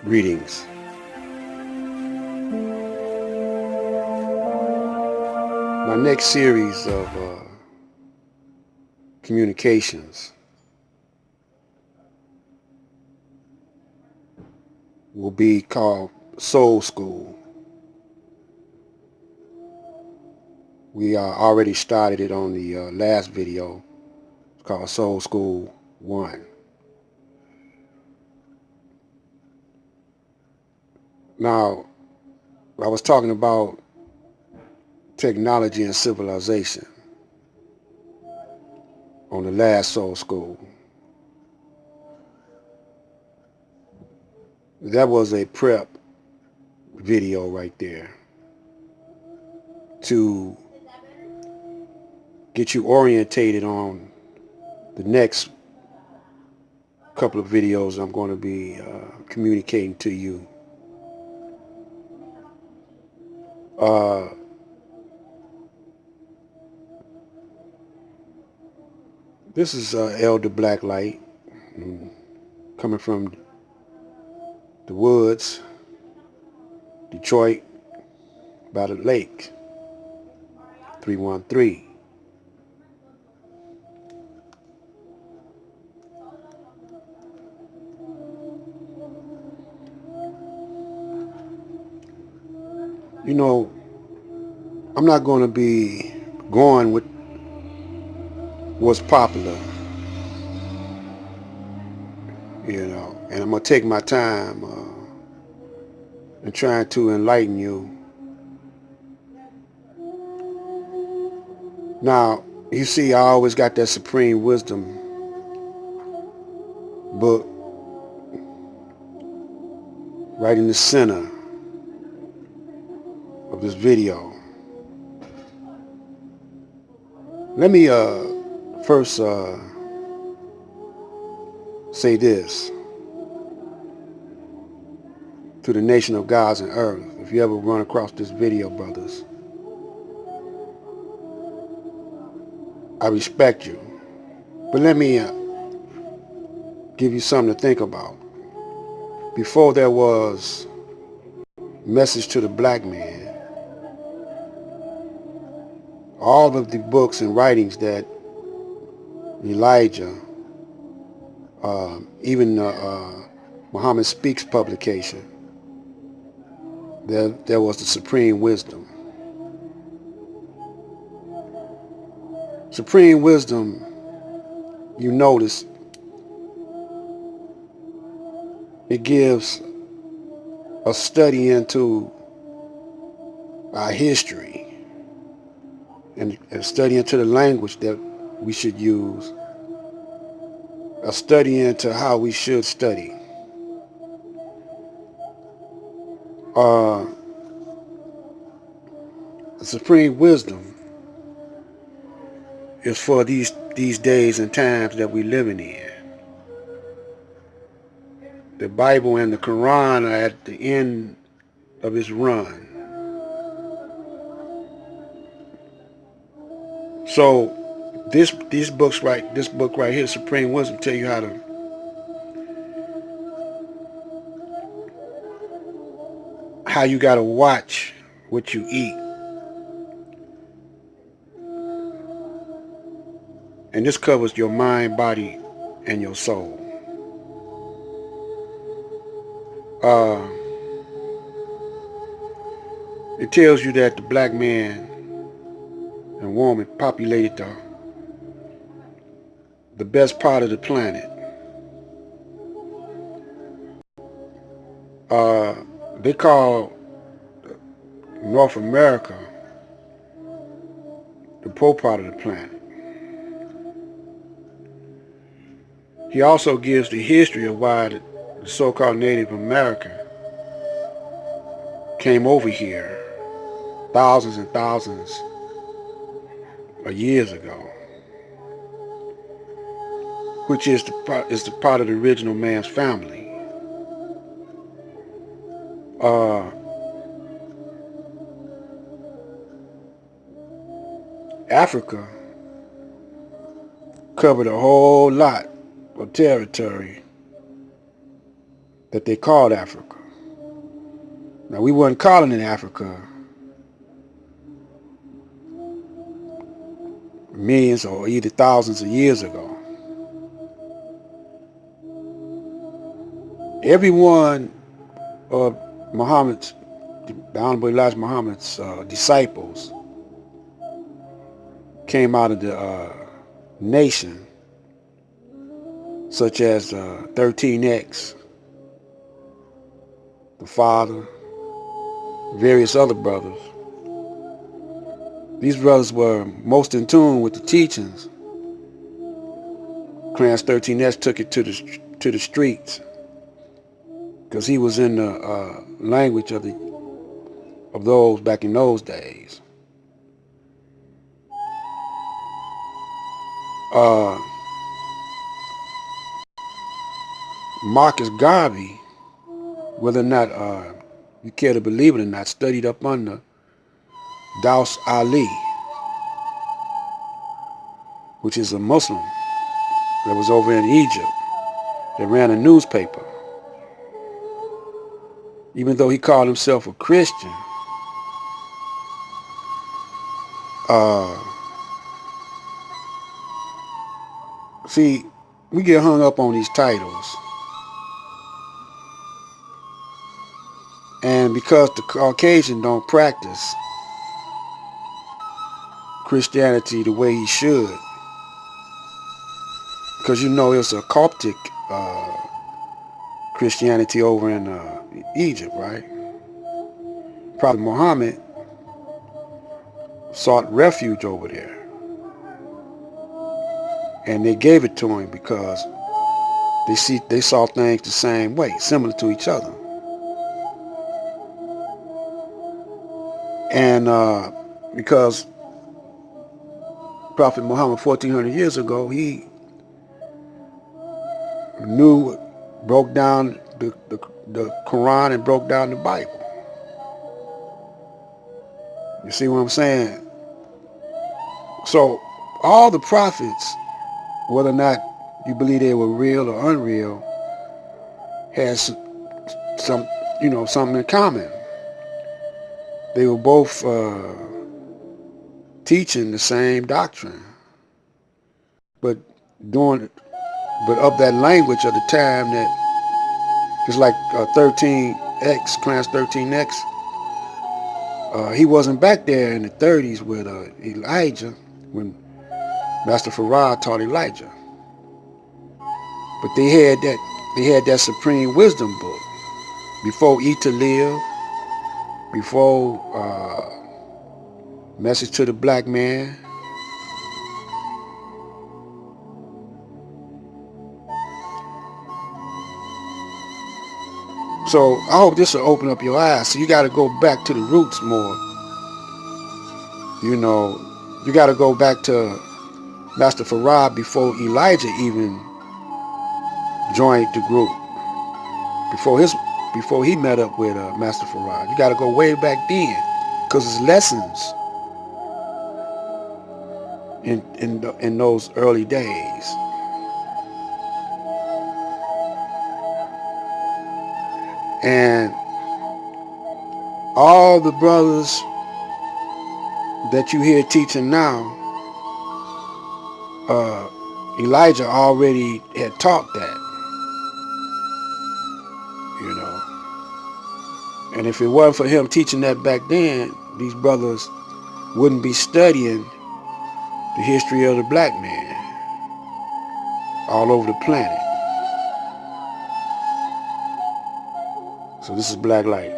Greetings. My next series of communications will be called Soul School. We already started it on the last video. It's called Soul School 1. Now, I was talking about technology and civilization on the last Soul School. That was a prep video right there to get you orientated on the next couple of videos I'm going to be communicating to you. This is Elder Blacklight coming from the woods, Detroit, by the lake, 313. You know, I'm not going to be going with what's popular, and I'm going to take my time and trying to enlighten you. Now, you see, I always got that Supreme Wisdom book right in the center of this video. Let me first say this to the nation of gods and earth. If you ever run across this video, brothers, I respect you. But let me give you something to think about. Before there was Message to the Black Man, all of the books and writings that Elijah, even Muhammad Speaks publication, there was the Supreme Wisdom. Supreme Wisdom, you notice, it gives a study into our history and a study into the language that we should use, a study into how we should study. The Supreme Wisdom is for these days and times that we're living in. The Bible and the Quran are at the end of its run. So this book right here, Supreme Wisdom, tell you how you gotta watch what you eat. And this covers your mind, body, and your soul. It tells you that the black man and woman populated the best part of the planet. They call North America the poor part of the planet. He also gives the history of why the so-called Native American came over here thousands and thousands of years ago, which is the part of the original man's family. Africa covered a whole lot of territory that they called Africa. Now, we weren't calling it Africa millions or either thousands of years ago. Every one of Muhammad's, the Honorable Elijah Muhammad's disciples came out of the nation, such as 13X, the father, various other brothers. These brothers were most in tune with the teachings. Clarence 13X took it to the streets because he was in the language of those back in those days. Marcus Garvey, whether or not you care to believe it or not, studied up under Daus Ali, which is a Muslim that was over in Egypt that ran a newspaper. Even though he called himself a Christian, see, we get hung up on these titles. And because the Caucasian don't practice Christianity the way he should, because you know it's a Coptic Christianity over in Egypt, right? Prophet Muhammad sought refuge over there, and they gave it to him because they saw things the same way, similar to each other. And because Prophet Muhammad 1400 years ago, he broke down the Quran and broke down the Bible. You see what I'm saying? So all the prophets, whether or not you believe they were real or unreal, has something in common. They were both teaching the same doctrine, but of that language of the time that it's like 13X, Clarence 13X. He wasn't back there in the 30s with Elijah when Master Farad taught Elijah, but they had that supreme wisdom book before Eat to Live, before Message to the Black Man. So I hope this will open up your eyes. So you got to go back to the roots more. You know, you got to go back to Master Farad before Elijah even joined the group. Before he met up with Master Farad, you got to go way back then, because it's lessons in those early days. And all the brothers that you hear teaching now, Elijah already had taught that, you know. And if it wasn't for him teaching that back then, these brothers wouldn't be studying the history of the black man all over the planet. So this is Black Light.